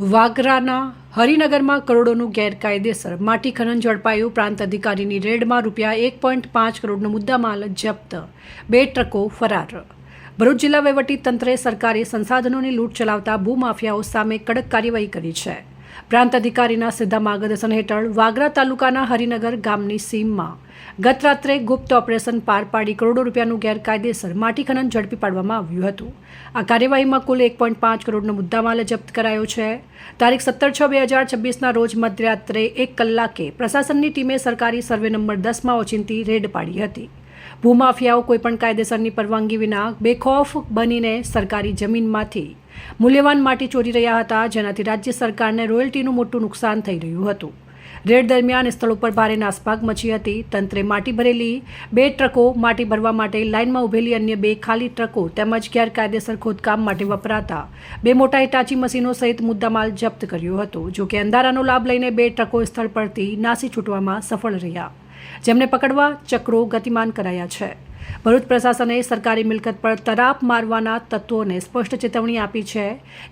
વાગરાના હરિનગરમાં કરોડોનું ગેરકાયદેસર માટી ખનન ઝડપાયું। પ્રાંત અધિકારીની રેડમાં ₹1.5 કરોડનો મુદ્દામાલ જપ્ત, 2 ટ્રકો ફરાર। ભરૂચ જિલ્લા વહીવટીતંત્રે સરકારી સંસાધનોની લૂંટ ચલાવતા ભૂમાફિયાઓ સામે કડક કાર્યવાહી કરી છે। પ્રાંત અધિકારીના સીધા માર્ગદર્શન હેઠળ વાગરા તાલુકાના હરિનગર ગામની સીમમાં ગત રાત્રે ગુપ્ત ઓપરેશન પાર પાડી કરોડો રૂપિયાનું ગેરકાયદેસર માટી ખનન ઝડપી પાડવામાં આવ્યું હતું। આ કાર્યવાહીમાં કુલ 1.5 કરોડનો મુદ્દામાલ જપ્ત કરાયો છે। તારીખ 17/6/2026ના રોજ મધરાત્રે 1 કલાકે પ્રશાસનની ટીમે સરકારી સર્વે નંબર 10માં ઓચિંતી રેડ પાડી હતી। ભૂમાફિયાઓ કોઈપણ કાયદેસરની પરવાનગી વિના બેખૌફ બનીને સરકારી જમીનમાંથી મૂલ્યવાન માટી ચોરી રહ્યા હતા, જેનાથી રાજ્ય સરકારને રોયલ્ટીનું મોટું નુકસાન થઈ રહ્યું હતું। રેડ દરમિયાન સ્થળ ઉપર ભારે નાસભાગ મચી હતી। તંત્રે માટી ભરેલી 2 ટ્રકો, માટી ભરવા માટે લાઇનમાં ઉભેલી અન્ય 2 ખાલી ટ્રકો તેમજ ગેરકાયદેસર ખોદકામ માટે વપરાતા 2 મોટા હિટાચી મશીનો સહિત મુદ્દામાલ જપ્ત કર્યો હતો। જોકે અંધારાનો લાભ લઈને 2 ટ્રકો સ્થળ પરથી નાસી છૂટવામાં સફળ રહ્યા, જેમને પકડવા ચક્રો ગતિમાન કરાયા છે। ભરૂચ પ્રશાસને સરકારી મિલકત પર તરાપ મારવાના તત્વોને સ્પષ્ટ ચેતવણી આપી છે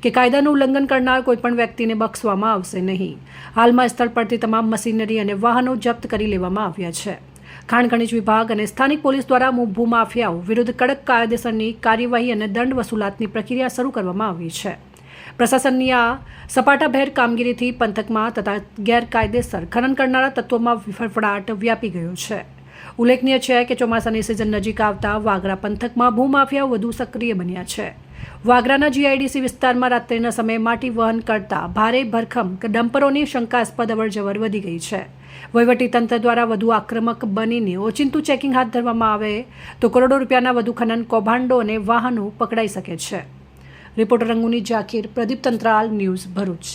કે કાયદાનું ઉલ્લંઘન કરનાર કોઈપણ વ્યક્તિને બક્ષવામાં આવશે નહીં। હાલમાં સ્થળ પરથી તમામ મશીનરી અને વાહનો જપ્ત કરી લેવામાં આવ્યા છે। ખાણ ખનીજ વિભાગ અને સ્થાનિક પોલીસ દ્વારા ભૂમાફિયાઓ વિરુદ્ધ કડક કાયદેસરની કાર્યવાહી અને દંડ વસૂલાતની પ્રક્રિયા શરૂ કરવામાં આવી છે। પ્રશાસનની આ સપાટાભેર કામગીરીથી પંથકમાં તથા ગેરકાયદેસર ખનન કરનારા તત્વોમાં ફફડાટ વ્યાપી ગયો છે। ઉલ્લેખનીય છે કે ચોમાસાની સિઝન નજીક આવતા વાગરા પંથકમાં ભૂમાફિયાઓ વધુ સક્રિય બન્યા છે। વાગરાના GIDC વિસ્તારમાં રાત્રિના સમયે માટી વહન કરતા ભારે ભરખમ ડમ્પરોની શંકાસ્પદ અવરજવર વધી ગઈ છે। વહીવટીતંત્ર દ્વારા વધુ આક્રમક બનીને ઓચિંતું ચેકિંગ હાથ ધરવામાં આવે તો કરોડો રૂપિયાના વધુ ખનન કૌભાંડો અને વાહનો પકડાઈ શકે છે। રિપોર્ટર રંગુની જાકીર, પ્રદીપ તંત્રાલ, ન્યૂઝ ભરૂચ।